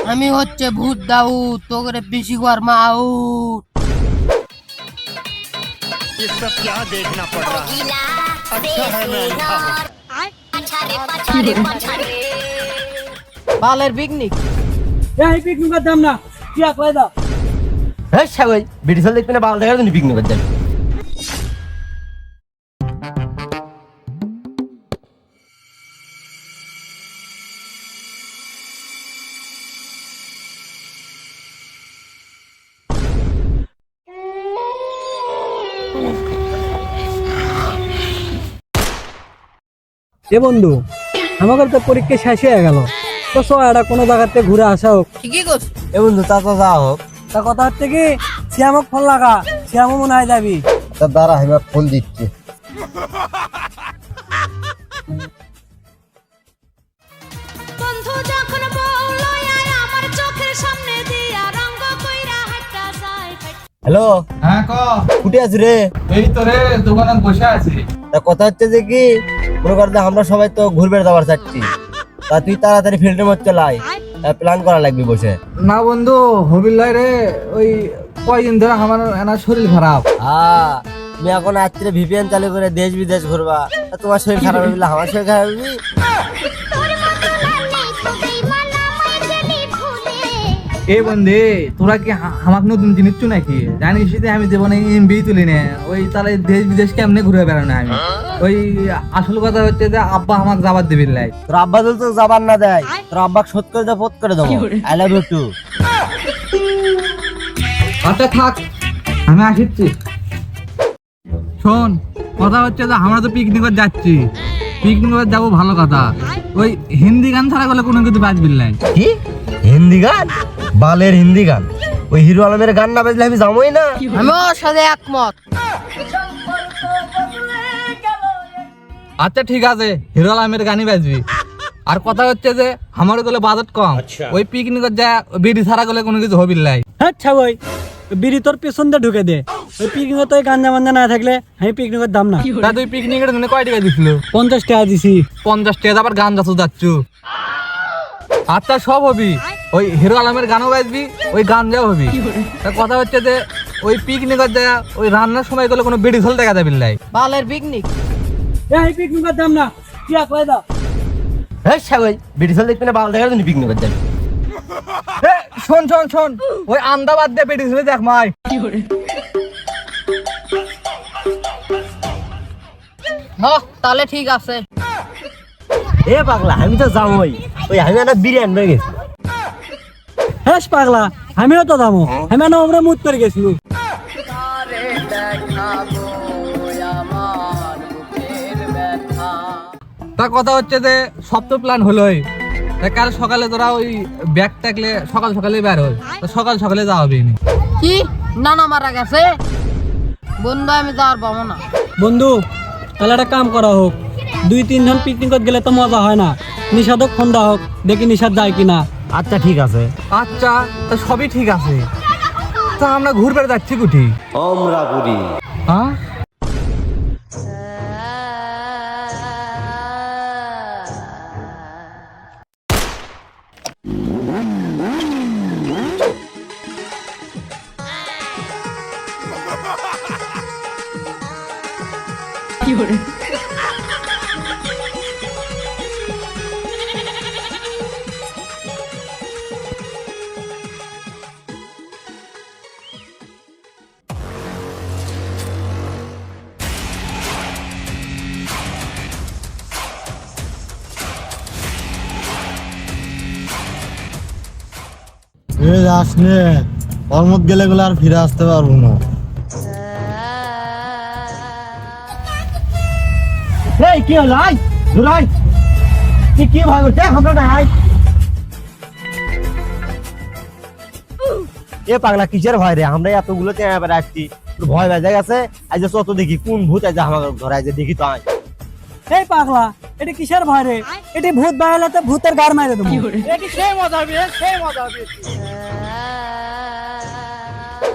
আমি হচ্ছে ভূত দাউদ, তোকে বেশি কর মাউট। ये सब क्या देखना पड़ रहा है? अच्छा है मैं अंधा हूँ। বালের পিকনিক। এই পিকনিকের দাম না কি একলাই দাও। হ্যাঁ সাগর ব্রিটিশ হল দেখতে না বাল দেখার জন্য পিকনিক করতে যাবি। এ বন্ধু, আমাদের তো পরীক্ষা শেষ হয়ে গেল, তো এটা কোনো জায়গাতে ঘুরে আসা হোক। ঠিকই করছ। এ বন্ধু চাচা যা হোক, তা কথা হচ্ছে কি, শ্যামক ফোন লাগা, শ্যামও মনে হয় যাবি। তার দ্বারা আমি ফোন দিচ্ছি। বন্ধু যখন বললো আমার চোখের সামনে দিয়া রঙ্গ কইরা হাঁটা যায়। হ্যালো, হ্যাঁ ক কুটে আছি রে? এই তো রে দোকানে বসে আছি। তা কথা হচ্ছে যে কি, মনে কর যে আমরা সবাই তো ঘুরবে যাবার চাচ্ছি, তা তুই তাড়াতাড়ি ফিল্ডের মধ্যে চলাই, প্ল্যান করা লাগবে বসে। না বন্ধু হবিল লাই রে, ওই কয়দিন ধরে আমার এনার শরীর খারাপ। হ্যাঁ, তুমি এখন রাত্রে ভিপিএন চালু করে দেশ বিদেশ ঘুরবা, তা তোমার শরীর খারাপ হবে বলে আমার শরীর খারাপ হবে? এ বন্ধে তোরা কি আমাকে নতুন জিনিস চু নাকি? জানিস যে আমি জীবনে এমবি তুলি না, ওই তাহলে দেশ বিদেশ কেমনে ঘুরে বেড়ানো আমি। ওই আসল কথা হচ্ছে যে আব্বা আমাকে যাবার দিবি লাই। তোর আব্বা তো যাবার না দেয়, তোর আব্বাকে শোধ করে দেবো, পোত করে দেবো। I love you too. আচ্ছা থাক, আমি আসছি। শোন, কথা হচ্ছে যে আমরা তো পিকনিকে যাচ্ছি, পিকনিকে যাবো ভালো কথা, ওই হিন্দি গান ছাড়া গেলে কোনো কিছু বাজবি লাই। কি হিন্দি গান? বালের হিন্দি গান, ওই হিরো আলমের গান না বাজলে আমি যাবোই না। আমি ওর সাথে একমত। আচ্ছা ঠিক আছে, হিরো আলমের গানই বাজবি। আর কথা হচ্ছে যে আমার গেলে বাজেট কম, ওই পিকনিকের যা বিড়ি ছাড়া গেলে কোনো কিছু হবি লাই। আচ্ছা ওই বিড়ি তোর পেছন দিয়ে ঢুকে দে, ওই পিকনিকে তো গাঞ্জা মাঞ্জা না থাকলে আমি পিকনিকের দাম না। তা তুই পিকনিকের জন্য কয় টাকা দিছিল? 50 টাকা দিছি। 50 টাকা আবার গান যাচ্ছ যাচ্ছ। আচ্ছা সব হবি, ওই হিরো আলমের গানও বাজবি, ওই গান যাও হবি। তা কথা হচ্ছে যে ওই পিকনিকের যা ওই রান্নার সময় গেলে কোনো বিড়ি ঝোল দেখা যাবে লাই। বালের পিকনিক। এই পিকনিকের দাম না কি একলাই দাও। হ্যাঁ সাগর ব্রিটিশ হল দেখতে না বাল দেখার জন্য পিকনিক করতে যাবি। শোন শোন শোন, ওই আন্দাবাদ দিয়ে বিড়ি ঝোলে দেখ মাই। তাহলে ঠিক আছে। এ পাগলা, আমি তো যাবোই, ওই আমি একটা বিরিয়ানি হয়ে গেছি। হ্যাঁ পাগলা, আমিও তো যাবো, আমি না ওমরে মুত করে গেছিল। তা কথা হচ্ছে যে সব তো প্ল্যান হলোই, কাল সকালে তোরা ওই ব্যাগ টাকলে সকাল সকালে বের হয়, সকাল সকালে যাওয়া হবে। কি নানা মারা গেছে? বন্ধু আমি যাওয়ার পাবো না। বন্ধু তাহলে একটা কাম করা হোক, 2-3 জন পিকনিকত গেলে তো মজা হয় না, নিষাদক ফোন দেওয়া হোক, দেখি নিষাদ যায় কিনা। আচ্ছা ঠিক আছে। আচ্ছা তা সবই ঠিক আছে, তা আমরা ঘুরবে যাচ্ছি কুঠি? আমরা পুরি। হ্যাঁ আসলে কর্মত গেলে গুলো আর ফিরে আসতে পারবো না। কি হলো? কি ভয় করছে আমরা নাই? এ পাগলা কিসের ভয় রে? আমরা এতগুলো চেয়ে আসছি, ভয় বেজে গেছে। আজ চত দেখি কোন ভূত আজ আমার ঘরে আজ দেখি তো। এই পাগলা, এটা কিসের ভয় রে? এটি ভূত বাইরে তো ভূতের গার মারে দেবো।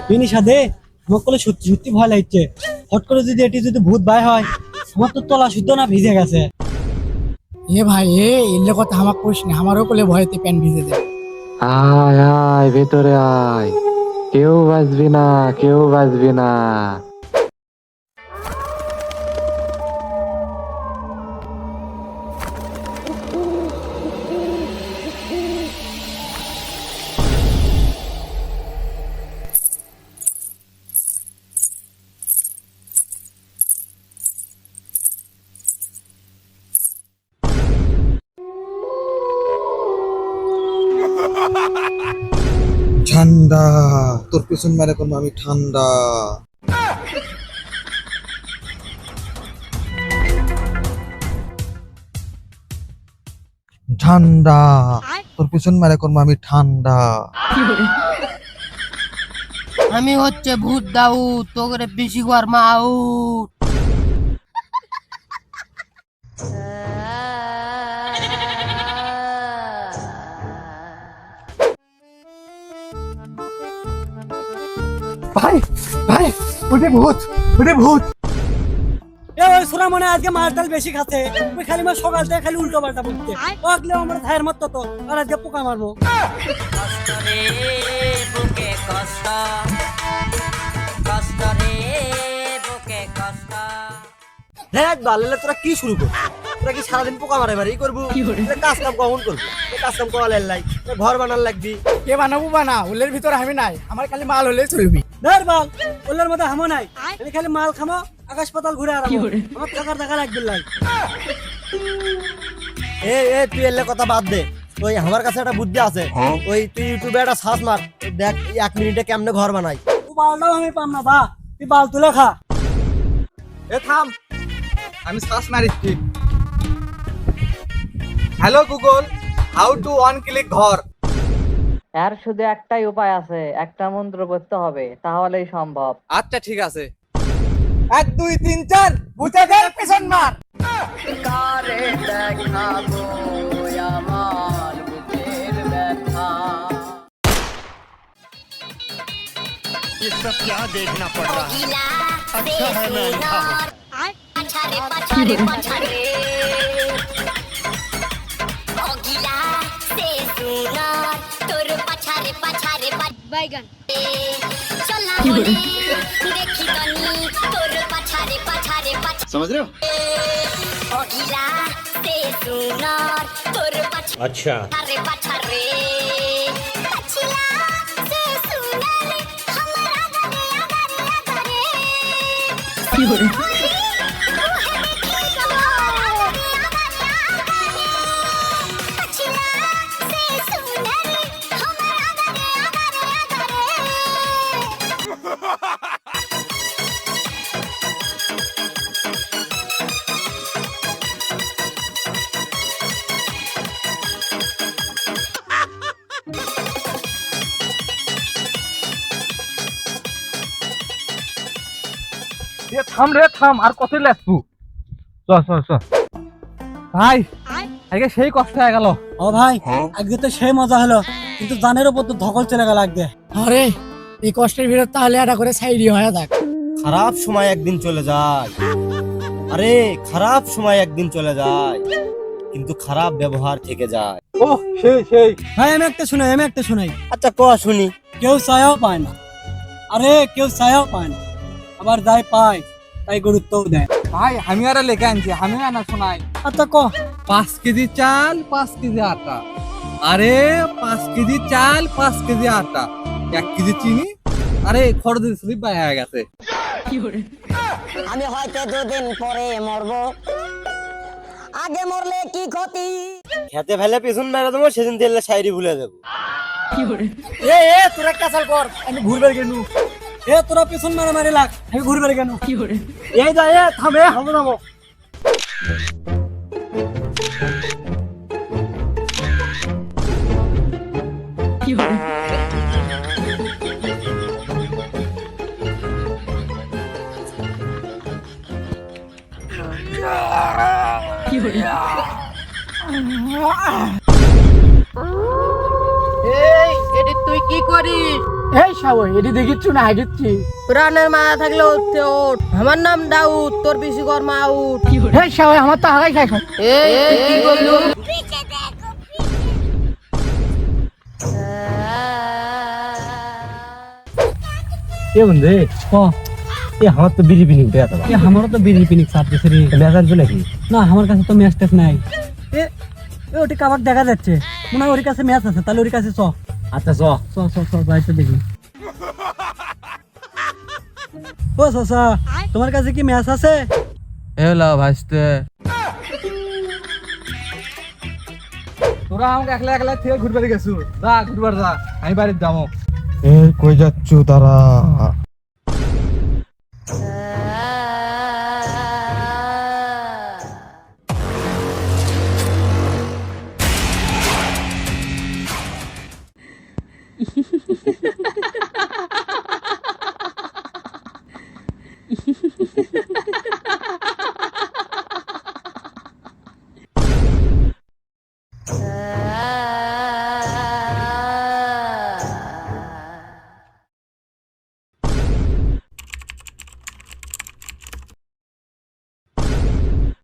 বিনিশা দে, মকলে সত্যি সত্যি ভয় লাগছে। হট করে যদি এটি যদি ভূত বাই হয়, আমার তো তলা শুদ্ধ না ভিজে গেছে। এ ভাই এলে কথা আমাকে কোশ না, আমারও কোলে ভয়তে প্যান্ট ভিজে দেবে। আয় আয় ভেতরে আয়, কেউ বাঁচবি না, কেউ বাঁচবি না। ঠান্ডা, তোর পেছন মেরে করবো আমি ঠান্ডা। ঠান্ডা, তোর পেছন মেরে করবো আমি ঠান্ডা। আমি হচ্ছে ভূত দাউদ, তোকে বেশি গরমা আউট। ভাই ভাই, ওটা ভূত, ওটা ভূত। এ ওই সোনা মনে হয় আজকে মাছ ডাল বেশি খাচ্ছে, ওই খালি মাছ সকাল থেকে খালি উল্টো পাল্টা বলতে ওগলে আমার ধায়ের মত তো, আর আজকে পোকা মারবো। দেখ বাল্লে তোরা কি শুরু করবি? তোরা কি সারাদিন পোকা মারে মারি করবো? কাজ কাম কখন করবো? কাজ কাম করা লাই, ঘর বানার লাগবি। কে বানাবো বানা, ওলের ভিতরে আমি নাই, আমার খালি মাল হলে চলবি। ধর বল, ওলার মধ্যে হামো নাই, আমি খালি মাল খামো, আকাশ পাতাল ঘুরে আরাম, আমার টাকার দেখা লাগবে লাই। এ তুই এলে কথা বাদ দে, ওই আমার কাছে একটা বুদ্ধি আছে। ওই তুই ইউটিউবে একটা সার্চ মার, দেখ 1 মিনিটে কেমনে ঘর বানাই। ও বালটাও আমি পাম না বা, তুই বাল তুলে খা। এ থাম, আমি সার্চ মারিছি। Hello Google, how to one click ঘর। এর শুধু একটাই উপায় আছে, একটা মন্ত্র পড়তে হবে, তাহলেই সম্ভব। আচ্ছা ঠিক আছে। 1 2 3 4 ভূতেদের পেছন মার। কারে দেখাবো আমার বুকের ব্যথা। ये सब क्या देखना पड़ रहा है? अच्छा है मैं अंधा हूँ। बैगन समझ रहे हो? अच्छा এ থাম রে থাম, আর কত লাগবো? চ ভাই, আজকে সেই কষ্ট হয়ে গেল। ও ভাই, আজকে তো সেই মজা হলো, কিন্তু জানের উপর তো ধকল চলে গেল আজকে। আরে এই কষ্টের ভিতর তাহলে এটা করে সাইডি হয়ে থাক। খারাপ সময় একদিন চলে যায়, আরে খারাপ সময় একদিন চলে যায়, কিন্তু খারাপ ব্যবহার থেকে যায়। ও সেই ভাই আমি একটা শোনাই। আচ্ছা ক শুনি। কেউ চায়াও পায় না, আরে কেউ চায়াও পায় না, আবার যাই পায় তাই গুরুত্বও দেয়। ভাই, আমি আর লেখা আনছি, আমি আনা শোনাই। আচ্ছা ক। 5 কেজি চাল 5 কেজি আটা, আরে 5 কেজি চাল 5 কেজি আটা, 1 কেজি চিনি, আরে খরচের স্লিপ বাইরে হয়ে গেছে। আমি হয়তো 2 দিন পরে মরবো, আগে মরলে কি ক্ষতি? খেতে ফেলে পেছন মেরে দেবো, সেদিন তেলে শায়রি ভুলে দেবো। এ তোরা কাঁচাল কর, আমি ঘুরবে কেন? এ তোরা পেছন মারামারি লাগ, আমি ঘুরবে কেন? এই যা, এ থামে, হামো নামো। এই এটি তুই কি করিস? এই শাও, এটি দেখিচ্ছু না হাইডিচ্ছি। প্রাণের মায়া থাকলে উঠতে ওঠ। আমার নাম দাউদ, তোর বেশি গরমা আউট। এই শাও, আমার তো আগাই খাই। এই তুই কি করলু? এ বন্ধু ও এ আমার তো বিড়ি পিনি উঠে এ আমারও তো বিড়ি পিনিক চাপ দিছে রে। ম্যাচ আসবে নাকি? না আমার কাছে তো ম্যাচ টেস নাই। এ এ ওটি কাবার দেখা যাচ্ছে, মনে হয় ওর কাছে ম্যাচ আছে, তাহলে ওর কাছে চ আচ্ছা চ চ চ চ যাইতে দেখি। ও চাচা, তোমার কাছে কি ম্যাচ আছে? এলা ভাইস্তে, তোরা আমাকে একলা একলা থেকে ঘুরবার গেছু, যা ঘুরবার যা, আমি বাড়ির যাবো। এ কই যাচ্ছ তারা?